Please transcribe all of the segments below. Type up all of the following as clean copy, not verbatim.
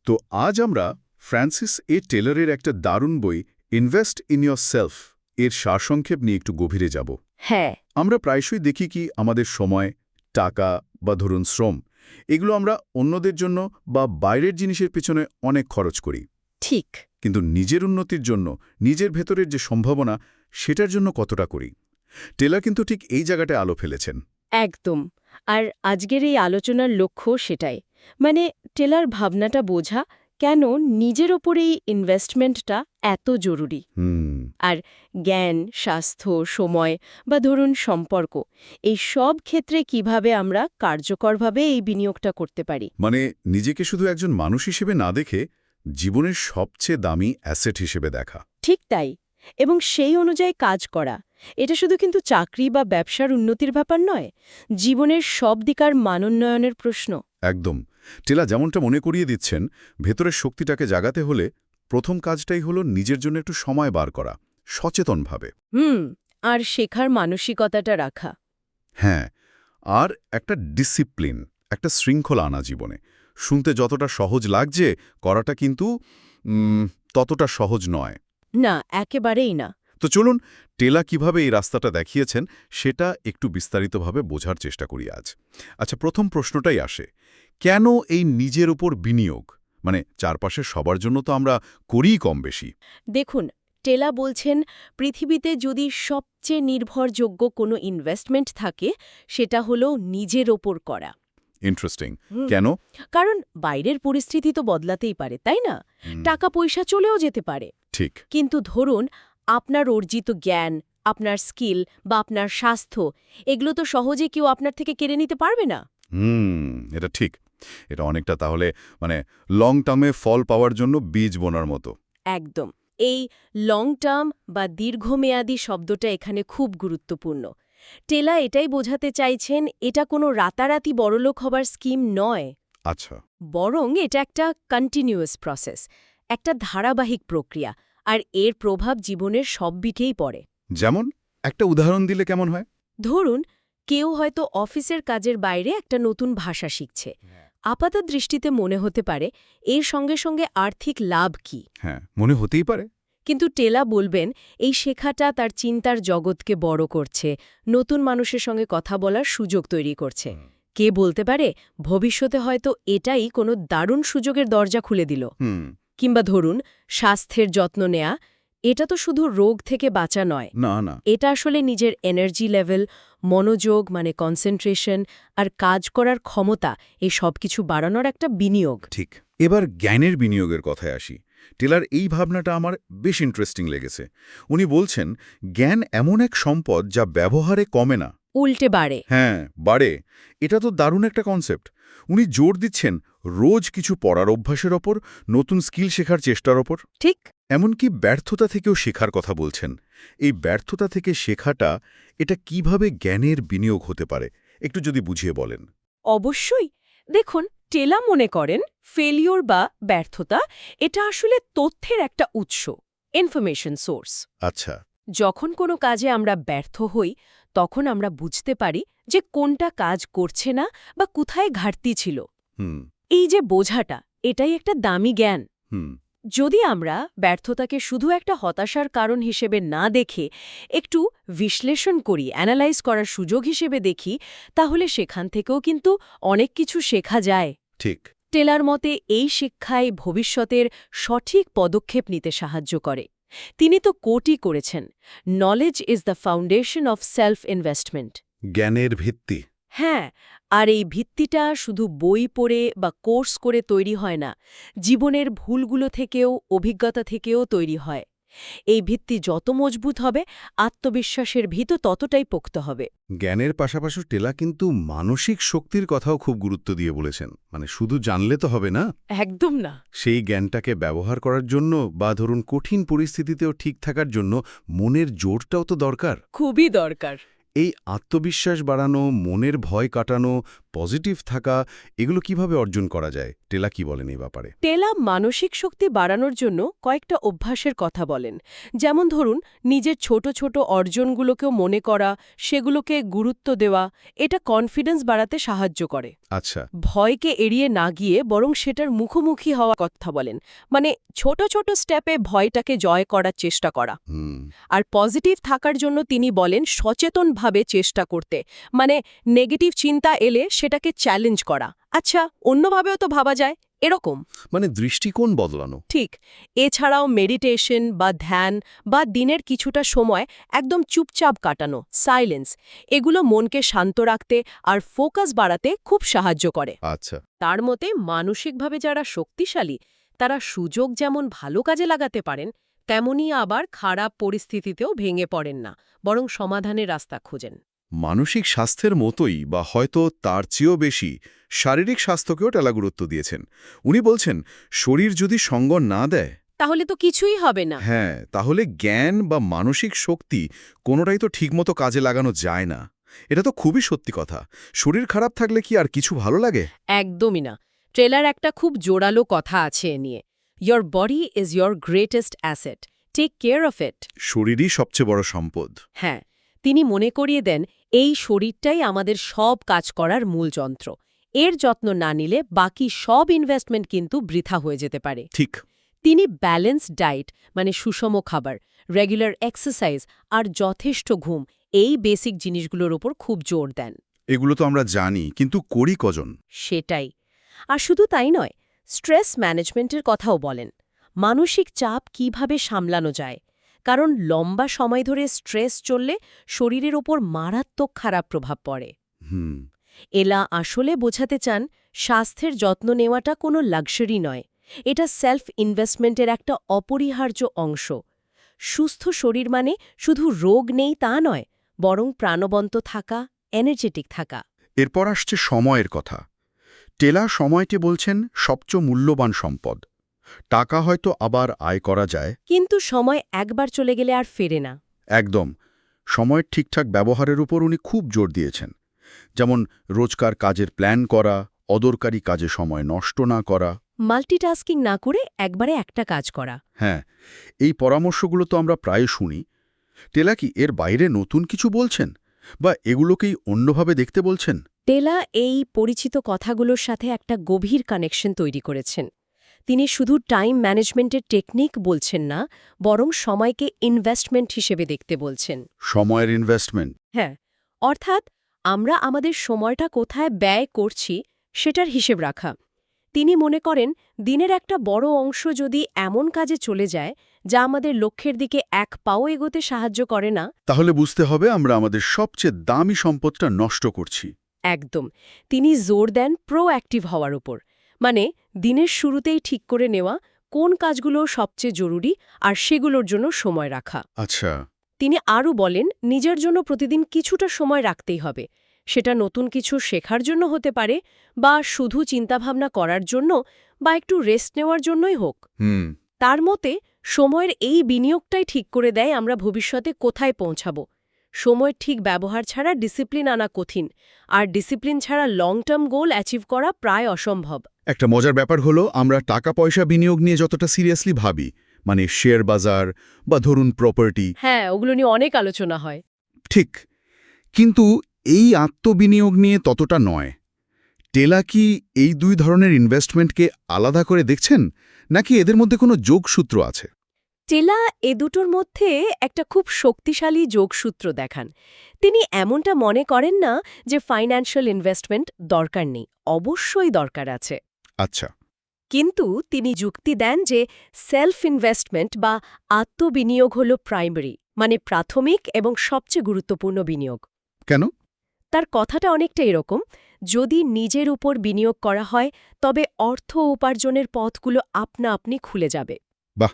তো আজ আমরা ফ্রান্সিস এ টেলরের একটা দারুণ বই ইনভেস্ট ইন ইয়োর সেলফ এর সারসংক্ষেপ নিয়ে একটু গভীরে যাব। হ্যাঁ, আমরা প্রায়শই দেখি কি আমাদের সময়, টাকা বা ধরুন শ্রম এগুলো আমরা অন্যদের জন্য বা বাইরের জিনিসের পেছনে অনেক খরচ করি, ঠিক। কিন্তু নিজের উন্নতির জন্য নিজের ভেতরের যে সম্ভাবনা সেটার জন্য কতটা করি। টেলর কিন্তু ঠিক এই জায়গাটায় আলো ফেলেছেন। একদম। আর আজকের এই আলোচনার লক্ষ্য সেটাই। মানে টেলার ভাবনাটা বোঝা কেন নিজের ওপর এই ইনভেস্টমেন্টটা এত জরুরি। হুম আর জ্ঞান, স্বাস্থ্য, সময় বা ধরুন সম্পর্ক, এই সব ক্ষেত্রে কিভাবে আমরা কার্যকরভাবে এই বিনিয়োগটা করতে পারি। মানে নিজেকে শুধু একজন মানুষ হিসেবে না দেখে জীবনের সবচেয়ে দামি অ্যাসেট হিসেবে দেখা। ঠিক তাই। এবং সেই অনুযায়ী কাজ করা। এটা শুধু কিন্তু চাকরি বা ব্যবসার উন্নতির ব্যাপার নয়, জীবনের সব দিকার মানোন্নয়নের প্রশ্ন। একদম। টেলা যেমনটা মনে করিয়ে দিচ্ছেন, ভেতরের শক্তিটাকে জাগাতে হলে প্রথম কাজটাই হলো নিজের জন্য একটু সময় বার করা, সচেতনভাবে। আর শেখার মানসিকতাটা রাখা। হ্যাঁ, আর একটা ডিসিপ্লিন, একটা শৃঙ্খলা আনা জীবনে। শুনতে যতটা সহজ লাগছে, করাটা কিন্তু ততটা সহজ নয়। না, একেবারেই না। তো চলুন টেলা কিভাবে এই রাস্তাটা দেখিয়েছেন সেটা একটু বিস্তারিতভাবে বোঝার চেষ্টা করি আজ। আচ্ছা, প্রথম প্রশ্নটাই আসে, কেন এই নিজের উপর বিনিয়োগ? মানে চারপাশের সবার জন্য তো আমরা করিই কম বেশি। দেখুন, টেলা বলছেন পৃথিবীতে যদি সবচেয়ে নির্ভরযোগ্য কোনো ইনভেস্টমেন্ট থাকে, সেটা হলো নিজের ওপর করা। ইন্টারেস্টিং। কেন? কারণ বাইরের পরিস্থিতি তো বদলাতেই পারে, তাই না? টাকা পয়সা চলেও যেতে পারে। ঠিক। কিন্তু ধরুন, আপনার অর্জিত জ্ঞান, আপনার স্কিল বা আপনার স্বাস্থ্য, এগুলো তো সহজে কেউ আপনার থেকে কেড়ে নিতে পারবে না। এটা ঠিক। এটা অনেকটা তাহলে মানে লং টার্মে ফল পাওয়ার জন্য বীজ বোনার মতো। একদম। এই লং টার্ম বা দীর্ঘমেয়াদী শব্দটা এখানে খুব গুরুত্বপূর্ণ। টেলা এটাই বোঝাতে চাইছেন, এটা কোনো রাতারাতি বড়লোক হবার স্কিম নয়। আচ্ছা। বরং এটা একটা কন্টিনিউয়াস প্রসেস, একটা ধারাবাহিক প্রক্রিয়া, আর এর প্রভাব জীবনের সব দিকেই পড়ে। যেমন একটা উদাহরণ দিলে কেমন হয়? ধরুন, কেউ হয়তো অফিসের কাজের বাইরে একটা নতুন ভাষা শিখছে। আপাত দৃষ্টিতে মনে হতে পারে এর সঙ্গে সঙ্গে আর্থিক লাভ কি। হ্যাঁ, মনে হতেই পারে। কিন্তু টেলা বলবেন এই শেখাটা তার চিন্তার জগৎকে বড় করছে, নতুন মানুষের সঙ্গে কথা বলার সুযোগ তৈরি করছে। কে বলতে পারে ভবিষ্যতে হয়তো এটাই কোনো দারুণ সুযোগের দরজা খুলে দিল। কিংবা ধরুন, স্বাস্থ্যের যত্ন নেয়া, এটা তো শুধু রোগ থেকে বাঁচা নয়। না না, এটা আসলে নিজের এনার্জি লেভেল, মনোযোগ মানে কনসেন্ট্রেশন আর কাজ করার ক্ষমতা, এই সব কিছু বাড়ানোর একটা বিনিয়োগ। ঠিক। এবার জ্ঞানের বিনিয়োগের কথায় আসি। টেলার এই ভাবনাটা আমার বেশ ইন্টারেস্টিং লেগেছে। উনি বলছেন জ্ঞান এমন এক সম্পদ যা ব্যবহারে কমে না, উল্টে বাড়ে। হ্যাঁ বাড়ে। এটা তো দারুণ একটা কনসেপ্ট। উনি জোর দিচ্ছেন রোজ কিছু পড়ার অভ্যাসের ওপর, নতুন স্কিল শেখার চেষ্টার ওপর। ঠিক। এমনকি ব্যর্থতা থেকেও শেখার কথা বলছেন। এই ব্যর্থতা থেকে শেখাটা, এটা কিভাবে জ্ঞানের বিনিয়োগ হতে পারে একটু যদি বুঝিয়ে বলেন। অবশ্যই। দেখুন, টেলা মনে করেন ফেলিওর বা ব্যর্থতা, এটা আসলে তথ্যের একটা উৎস, ইনফরমেশন সোর্স। আচ্ছা। যখন কোনো কাজে আমরা ব্যর্থ হই, তখন আমরা বুঝতে পারি যে কোনটা কাজ করছে না বা কোথায় ঘাটতি ছিল। হুম এই যে বোঝাটা, এটাই একটা দামি জ্ঞান। হুম যদি আমরা ব্যর্থতাকে শুধু একটা হতাশার কারণ হিসেবে না দেখে একটু বিশ্লেষণ করি, অ্যানালাইজ করার সুযোগ হিসেবে দেখি, তাহলে সেখান থেকেও কিন্তু অনেক কিছু শেখা যায়। ঠিক। টেলার মতে এই শিক্ষায় ভবিষ্যতের সঠিক পদক্ষেপ নিতে সাহায্য করে। তিনি তো কোটই করেছেন, knowledge is the foundation of self investment. জ্ঞানের ভিত্তি। হ্যাঁ, আর এই ভিত্তিটা শুধু বই পড়ে বা কোর্স করে তৈরি হয় না, জীবনের ভুলগুলো থেকেও, অভিজ্ঞতা থেকেও তৈরি হয়। এই ভিত্তি যত মজবুত হবে, আত্মবিশ্বাসের ভিত ততটাই পোক্ত হবে। জ্ঞানের পাশাপাশি টেলা কিন্তু মানসিক শক্তির কথাও খুব গুরুত্ব দিয়ে বলেছেন। মানে শুধু জানলে তো হবে না, একদম না। সেই জ্ঞানটাকে ব্যবহার করার জন্য বা ধরুন কঠিন পরিস্থিতিতেও ঠিক থাকার জন্য মনের জোরটাও তো দরকার। খুবই দরকার। এই আত্মবিশ্বাস বাড়ানো, মনের ভয় কাটানো, পজিটিভ থাকা, এগুলো কিভাবে অর্জন করা যায় টেলা কি বলেন এই ব্যাপারে? টেলা মানসিক শক্তি বাড়ানোর জন্য কয়েকটা অভ্যাসের কথা বলেন। যেমন ধরুন, নিজের ছোট ছোট অর্জনগুলোকেও মনে করা, সেগুলোকে গুরুত্ব দেওয়া, এটা কনফিডেন্স বাড়াতে সাহায্য করে। আচ্ছা। ভয়কে এড়িয়ে না গিয়ে বরং সেটার মুখোমুখি হওয়ার কথা বলেন, মানে ছোট ছোট স্টেপে ভয়টাকে জয় করার চেষ্টা করা। হুম। আর পজিটিভ থাকার জন্য তিনি বলেন সচেতনভাবে চেষ্টা করতে, মানে নেগেটিভ চিন্তা এলে সেটাকে চ্যালেঞ্জ করা। আচ্ছা, অন্যভাবেও তো ভাবা যায়, এরকম। মানে দৃষ্টিকোণ বদলানো। ঠিক। এছাড়াও মেডিটেশন বা ধ্যান বা দিনের কিছুটা সময় একদম চুপচাপ কাটানো, সাইলেন্স, এগুলো মনকে শান্ত রাখতে আর ফোকাস বাড়াতে খুব সাহায্য করে। আচ্ছা। তার মতে মানসিকভাবে যারা শক্তিশালী তারা সুযোগ যেমন ভালো কাজে লাগাতে পারেন, তেমনি আবার খারাপ পরিস্থিতিতেও ভেঙে পড়েন না, বরং সমাধানের রাস্তা খোঁজেন। মানসিক স্বাস্থ্যের মতোই বা হয়তো তার চেয়েও বেশি শারীরিক স্বাস্থ্যকেও টেলা গুরুত্ব দিয়েছেন। উনি বলছেন, শরীর যদি সঙ্গ না দেয়, তাহলে তো কিছুই হবে না। হ্যাঁ, তাহলে জ্ঞান বা মানসিক শক্তি কোনোটাই তো ঠিকমতো কাজে লাগানো যায় না। এটা তো খুবই সত্যি কথা। শরীর খারাপ থাকলে কি আর কিছু ভালো লাগে? একদমই না। ট্রেলার একটা খুব জোরালো কথা আছে এ নিয়ে। Your body is your greatest asset, take care of it. শরীরই সবচেয়ে বড় সম্পদ। হ্যাঁ, তিনি মনে করিয়ে দেন এই শরীরটাই আমাদের সব কাজ করার মূল যন্ত্র। এর যত্ন না নিলে বাকি সব ইনভেস্টমেন্ট কিন্তু বৃথা হয়ে যেতে পারে। ঠিক। তিনি ব্যালেন্সড ডায়েট, মানে সুষম খাবার, রেগুলার এক্সারসাইজ আর যথেষ্ট ঘুম, এই বেসিক জিনিসগুলোর ওপর খুব জোর দেন। এগুলো তো আমরা জানি, কিন্তু করি কজন? সেটাই। আর শুধু তাই নয়, স্ট্রেস ম্যানেজমেন্টের কথাও বলেন। মানসিক চাপ কিভাবে সামলানো যায়, কারণ লম্বা সময় ধরে স্ট্রেস চললে শরীরের ওপর মারাত্মক খারাপ প্রভাব পড়ে। হুম। এলা আসলে বোঝাতে চান স্বাস্থ্যের যত্ন নেওয়াটা কোনো লাক্সারি নয়, এটা সেলফ ইনভেস্টমেন্টের একটা অপরিহার্য অংশ। সুস্থ শরীর মানে শুধু রোগ নেই তা নয়, বরং প্রাণবন্ত থাকা, এনার্জেটিক থাকা। এরপর আসছে সময়ের কথা। টেলা সময়কে বলছেন সবচেয়ে মূল্যবান সম্পদ। টাকা হয়তো আবার আয় করা যায়। কিন্তু সময় একবার চলে গেলে আর ফেরে না। একদম। সময়ের ঠিকঠাক ব্যবহারের উপর উনি খুব জোর দিয়েছেন। যেমন রোজকার কাজের প্ল্যান করা, অদরকারি কাজে সময় নষ্ট না করা। মাল্টিটাস্কিং না করে একবারে একটা কাজ করা। হ্যাঁ, এই পরামর্শগুলো তো আমরা প্রায় শুনি। টেলা কি এর বাইরে নতুন কিছু বলছেন, বা এগুলোকেই অন্যভাবে দেখতে বলছেন? টেলা এই পরিচিত কথাগুলোর সাথে একটা গভীর কানেকশন তৈরি করেছেন। তিনি শুধু টাইম ম্যানেজমেন্টের টেকনিক বলছেন না, বরং সময়কে ইনভেস্টমেন্ট হিসেবে দেখতে বলছেন। সময়ের ইনভেস্টমেন্ট। হ্যাঁ, অর্থাৎ আমরা আমাদের সময়টা কোথায় ব্যয় করছি সেটার হিসেব রাখা। তিনি মনে করেন দিনের একটা বড় অংশ যদি এমন কাজে চলে যায় যা আমাদের লক্ষ্যের দিকে এক পাও এগোতে সাহায্য করে না, তাহলে বুঝতে হবে আমরা আমাদের সবচেয়ে দামি সম্পদটা নষ্ট করছি। একদম। তিনি জোর দেন প্রোঅ্যাক্টিভ হওয়ার উপর, মানে দিনের শুরুতেই ঠিক করে নেওয়া কোন কাজগুলো সবচেয়ে জরুরি আর সেগুলোর জন্য সময় রাখা। আচ্ছা। তিনি আরও বলেন নিজের জন্য প্রতিদিন কিছুটা সময় রাখতেই হবে। সেটা নতুন কিছু শেখার জন্য হতে পারে, বা শুধু চিন্তাভাবনা করার জন্য, বা একটু রেস্ট নেওয়ার জন্যই হোক। হুম। তার মতে সময়ের এই বিনিয়োগটাই ঠিক করে দেয় আমরা ভবিষ্যতে কোথায় পৌঁছাব। সময়ের ঠিক ব্যবহার ছাড়া ডিসিপ্লিন আনা কঠিন, আর ডিসিপ্লিন ছাড়া লং টার্ম গোল অ্যাচিভ করা প্রায় অসম্ভব। একটা মজার ব্যাপার হলো, আমরা টাকা পয়সা বিনিয়োগ নিয়ে যতটা সিরিয়াসলি ভাবি, মানে শেয়ার বাজার বা ধরুন প্রপার্টি, হ্যাঁ, ওগুলো নিয়ে অনেক আলোচনা হয়। ঠিক, কিন্তু এই আত্মবিনিয়োগ নিয়ে ততটা নয়। টেলা কি এই দুই ধরনের ইনভেস্টমেন্টকে আলাদা করে দেখছেন, নাকি এদের মধ্যে কোনো যোগসূত্র আছে? টেলা এ দুটোর মধ্যে একটা খুব শক্তিশালী যোগসূত্র দেখান। তিনি এমনটা মনে করেন না যে ফাইন্যান্সিয়াল ইনভেস্টমেন্ট দরকার নেই, অবশ্যই দরকার আছে। আচ্ছা। কিন্তু তিনি যুক্তি দেন যে সেলফ ইনভেস্টমেন্ট বা আত্মবিনিয়োগ হল প্রাইমারি, মানে প্রাথমিক এবং সবচেয়ে গুরুত্বপূর্ণ বিনিয়োগ। কেন? তার কথাটা অনেকটা এরকম, যদি নিজের উপর বিনিয়োগ করা হয় তবে অর্থ উপার্জনের পথগুলো আপনা আপনি খুলে যাবে। বাহ।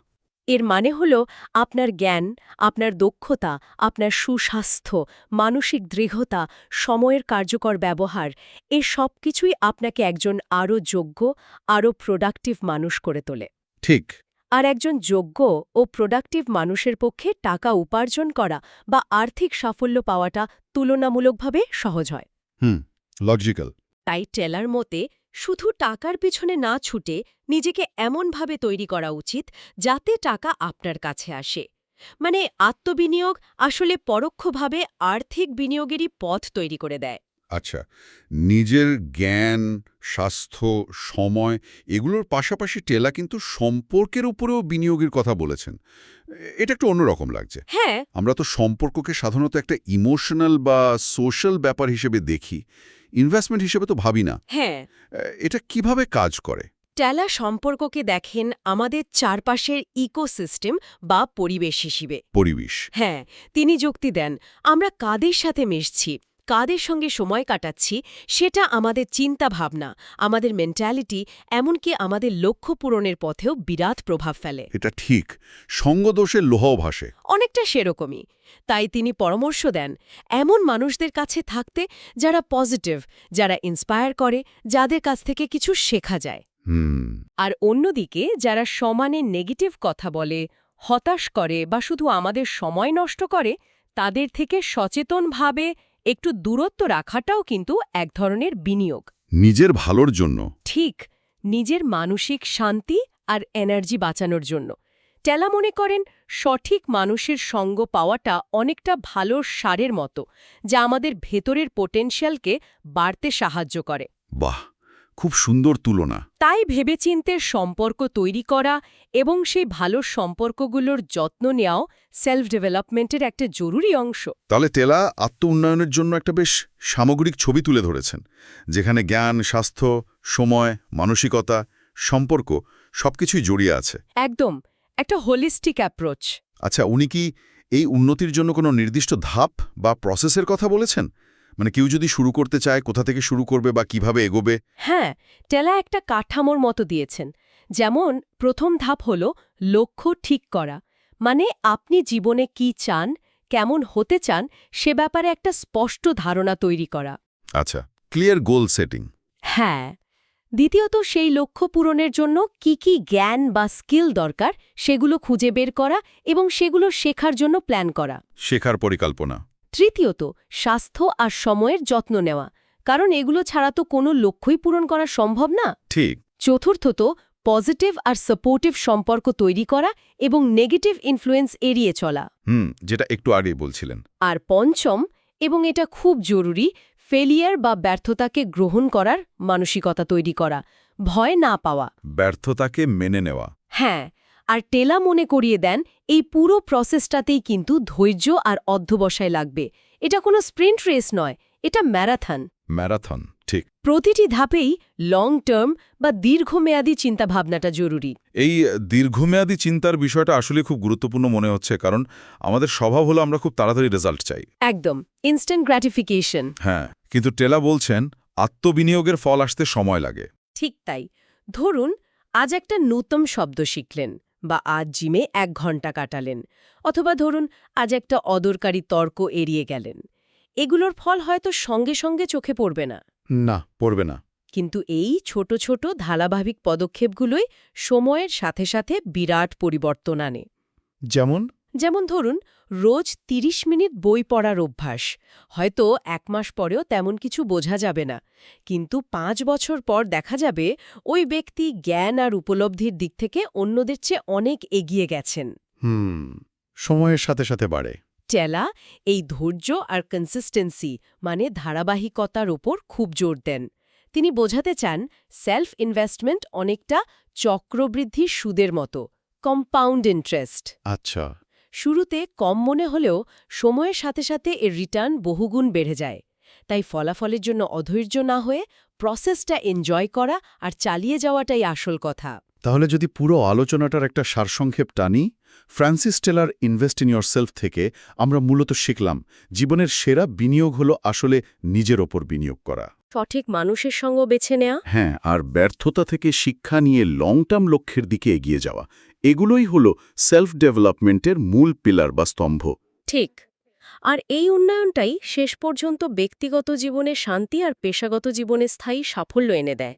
এর মানে হল আপনার জ্ঞান, আপনার দক্ষতা, আপনার সুস্বাস্থ্য, মানসিক দৃঢ়তা, সময়ের কার্যকর ব্যবহার, এ সব কিছুই আপনাকে একজন আরও যোগ্য, আরও প্রোডাক্টিভ মানুষ করে তোলে। ঠিক। আর একজন যোগ্য ও প্রোডাক্টিভ মানুষের পক্ষে টাকা উপার্জন করা বা আর্থিক সাফল্য পাওয়াটা তুলনামূলকভাবে সহজ হয়। লজিক্যাল। তাই টেলার মতে শুধু টাকার পেছনে না ছুটে নিজেকে এমনভাবে তৈরি করা উচিত যাতে টাকা আপনার কাছে আসে। মানে আত্মবিনিয়োগ আসলে পরোক্ষভাবে আর্থিক বিনিয়োগেরই পথ তৈরি করে দেয়। আচ্ছা, নিজের জ্ঞান, স্বাস্থ্য, সময় এগুলোর পাশাপাশি টেলা কিন্তু সম্পর্কের উপরেও বিনিয়োগের কথা বলেছেন। এটা একটু অন্যরকম লাগছে। হ্যাঁ, আমরা তো সম্পর্ককে সাধারণত একটা ইমোশনাল বা সোশ্যাল ব্যাপার হিসেবে দেখি, ইনভেস্টমেন্ট হিসেবে তো ভাবি না। হ্যাঁ, এটা কিভাবে কাজ করে? টেলা সম্পর্ককে দেখেন আমাদের চারপাশের ইকোসিস্টেম বা পরিবেশ হিসেবে। পরিবেশ। হ্যাঁ, তিনি যুক্তি দেন আমরা কাদের সাথে মিশছি, কাদের সঙ্গে সময় কাটাচ্ছি, সেটা আমাদের চিন্তাভাবনা, আমাদের মেন্টালিটি, এমনকি আমাদের লক্ষ্য পূরণের পথেও বিরাট প্রভাব ফেলে। এটা ঠিক, সঙ্গদোষের লোহাও ভাসে। অনেকটা সেরকমই। তাই তিনি পরামর্শ দেন এমন মানুষদের কাছে থাকতে যারা পজিটিভ, যারা ইন্সপায়ার করে, যাদের কাছ থেকে কিছু শেখা যায়। আর অন্যদিকে যারা সমানে নেগেটিভ কথা বলে, হতাশ করে বা শুধু আমাদের সময় নষ্ট করে, তাদের থেকে সচেতনভাবে একটু দূরত্ব রাখাটাও কিন্তু এক ধরনের বিনিয়োগ। নিজের ভালোর জন্য। ঠিক, নিজের মানসিক শান্তি আর এনার্জি বাঁচানোর জন্য। টেলা মনে করেন সঠিক মানুষের সঙ্গ পাওয়াটা অনেকটা ভালো সারের মতো, যা আমাদের ভেতরের পোটেনশিয়ালকে বাড়তে সাহায্য করে। বাহ, খুব সুন্দর তুলনা। তাই ভেবেচিন্তে সম্পর্ক তৈরি করা এবং সেই ভালো সম্পর্কগুলোর যত্ন নেওয়াও সেলফ ডেভেলপমেন্টের একটা জরুরি অংশ। তাহলে টেলা আত্ম-উন্নয়নের জন্য একটা বেশ সামগ্রিক ছবি তুলে ধরেছেন, যেখানে জ্ঞান, স্বাস্থ্য, সময়, মানসিকতা, সম্পর্ক সবকিছুই জড়িয়ে আছে। একদম, একটা হোলিস্টিক অ্যাপ্রোচ। আচ্ছা, উনি কি এই উন্নতির জন্য কোনো নির্দিষ্ট ধাপ বা প্রসেসের কথা বলেছেন? মানে কেউ যদি শুরু করতে চায়, কোথা থেকে শুরু করবে বা কিভাবে এগোবে? হ্যাঁ, টেলা একটা কাঠামোর মতো দিয়েছেন। যেমন প্রথম ধাপ হল লক্ষ্য ঠিক করা, মানে আপনি জীবনে কি চান, কেমন হতে চান, সে ব্যাপারে একটা স্পষ্ট ধারণা তৈরি করা। আচ্ছা, ক্লিয়ার গোল সেটিং। হ্যাঁ, দ্বিতীয়ত সেই লক্ষ্য পূরণের জন্য কি কি জ্ঞান বা স্কিল দরকার সেগুলো খুঁজে বের করা এবং সেগুলো শেখার জন্য প্ল্যান করা। শেখার পরিকল্পনা। তৃতীয়ত স্বাস্থ্য আর সময়ের যত্ন নেওয়া, কারণ এগুলো ছাড়া তো কোনো লক্ষ্যই পূরণ করা সম্ভব না। ঠিক। চতুর্থত পজিটিভ আর সাপোর্টিভ সম্পর্ক তৈরি করা এবং নেগেটিভ ইনফ্লুয়েন্স এড়িয়ে চলা। যেটা একটু আগেই বলছিলেন। আর পঞ্চম, এবং এটা খুব জরুরি, ফেলিয়ার বা ব্যর্থতাকে গ্রহণ করার মানসিকতা তৈরি করা, ভয় না পাওয়া। ব্যর্থতাকে মেনে নেওয়া। হ্যাঁ, আর টেলা মনে করিয়ে দেন এই পুরো প্রসেসটাতেই কিন্তু ধৈর্য আর অধ্যবসায় লাগবে। এটা কোনো স্প্রিন্ট রেস নয়, এটা ম্যারাথন। ম্যারাথন, ঠিক। প্রতিটি ধাপেই লং টার্ম বা দীর্ঘমেয়াদী চিন্তাভাবনাটা জরুরি। এই দীর্ঘমেয়াদী চিন্তার বিষয়টা আসলে খুব গুরুত্বপূর্ণ মনে হচ্ছে, কারণ আমাদের স্বভাব হলো আমরা খুব তাড়াতাড়ি রেজাল্ট চাই। একদম, ইনস্ট্যান্ট গ্র্যাটিফিকেশন। হ্যাঁ, কিন্তু টেলা বলছেন আত্মবিনিয়োগের ফল আসতে সময় লাগে। ঠিক তাই। ধরুন আজ একটা নূতন শব্দ শিখলেন, বা আজ জিমে 1 ঘন্টা কাটালেন, অথবা ধরুন আজ একটা অদরকারি তর্ক এড়িয়ে গেলেন। এগুলোর ফল হয়তো সঙ্গে সঙ্গে চোখে পড়বে না, না, পড়বে না। কিন্তু এই ছোট ছোট ধারাবাহিক পদক্ষেপগুলোই সময়ের সাথে সাথে বিরাট পরিবর্তন আনে। যেমন ধরুন রোজ 30 মিনিট বই পড়ার অভ্যাস। হয়তো 1 মাস পরেও তেমন কিছু বোঝা যাবে না, কিন্তু 5 বছর পর দেখা যাবে ওই ব্যক্তি জ্ঞান আর উপলব্ধির দিক থেকে অন্যদের চেয়ে অনেক এগিয়ে গেছেন। সময়ের সাথে সাথে বাড়ে। টেলা এই ধৈর্য আর কনসিস্টেন্সি মানে ধারাবাহিকতার ওপর খুব জোর দেন। তিনি বোঝাতে চান সেলফ ইনভেস্টমেন্ট অনেকটা চক্রবৃদ্ধি সুদের মতো, কম্পাউন্ড ইন্টারেস্ট। আচ্ছা। শুরুতে কম মনে হলেও সময়ের সাথে সাথে এর রিটার্ন বহুগুণ বেড়ে যায়। তাই ফলাফলের জন্য অধৈর্য না হয়ে প্রসেসটা এনজয় করা আর চালিয়ে যাওয়াটাই আসল কথা। তাহলে যদি পুরো আলোচনাটার একটা সারসংক্ষেপ টানি, Francis Taylor invest in yourself থেকে আমরা মূলত শিখলাম জীবনের সেরা বিনিয়োগ হলো আসলে নিজের ওপর বিনিয়োগ করা। সঠিক মানুষের সঙ্গ বেছে নেওয়া। হ্যাঁ, আর ব্যর্থতা থেকে শিক্ষা নিয়ে লং টার্ম লক্ষ্যের দিকে এগিয়ে যাওয়া, এগুলোই হলো সেলফ ডেভেলপমেন্টের মূল পিলার বা স্তম্ভ। ঠিক। আর এই উন্নয়নটাই শেষ পর্যন্ত ব্যক্তিগত জীবনে শান্তি আর পেশাগত জীবনে স্থায়ী সাফল্য এনে দেয়।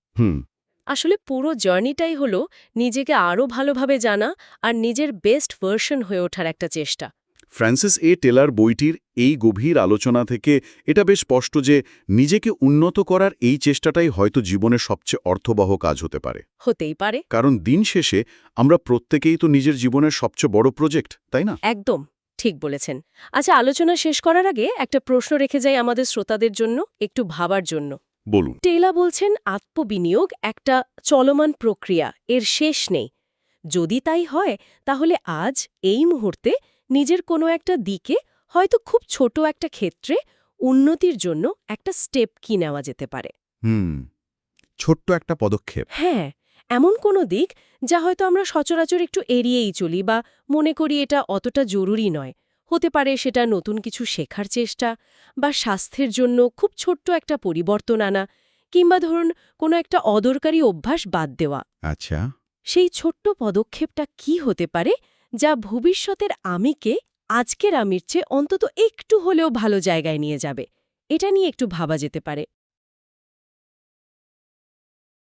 আসলে পুরো জার্নিটাই হলো নিজেকে আরও ভালোভাবে জানা আর নিজের বেস্ট ভার্সন হয়ে ওঠার একটা চেষ্টা। ফ্রান্সিস এ টেলার বইটির এই গভীর আলোচনা থেকে এটা বেশ স্পষ্ট যে নিজেকে উন্নত করার এই চেষ্টাটাই হয়তো জীবনের সবচেয়ে অর্থবহ কাজ হতে পারে। হতেই পারে। কারণ দিন শেষে আমরা প্রত্যেকেই তো নিজের জীবনের সবচেয়ে বড় প্রজেক্ট, তাই না? একদম ঠিক বলেছেন। আচ্ছা, আলোচনা শেষ করার আগে একটা প্রশ্ন রেখে যাই আমাদের শ্রোতাদের জন্য, একটু ভাবার জন্য। বলুন। টেলা বলছেন আত্মবিনিয়োগ একটা চলমান প্রক্রিয়া, এর শেষ নেই। যদি তাই হয়, তাহলে আজ এই মুহূর্তে নিজের কোনো একটা দিকে, হয়তো খুব ছোট একটা ক্ষেত্রে উন্নতির জন্য একটা স্টেপ কি নেওয়া যেতে পারে? ছোট্ট একটা পদক্ষেপ। হ্যাঁ, এমন কোনো দিক যা হয়তো আমরা সচরাচর একটু এড়িয়েই চলি বা মনে করি এটা অতটা জরুরি নয়। হতে পারে সেটা নতুন কিছু শেখার চেষ্টা, বা স্বাস্থ্যের জন্য খুব ছোট্ট একটা পরিবর্তন আনা, কিংবা ধরুন কোনো একটা অদরকারি অভ্যাস বাদ দেওয়া। আচ্ছা। সেই ছোট্ট পদক্ষেপটা কি হতে পারে যা ভবিষ্যতের আমিকে আজকের আমির চেয়ে অন্তত একটু হলেও ভালো জায়গায় নিয়ে যাবে? এটা নিয়ে একটু ভাবা যেতে পারে।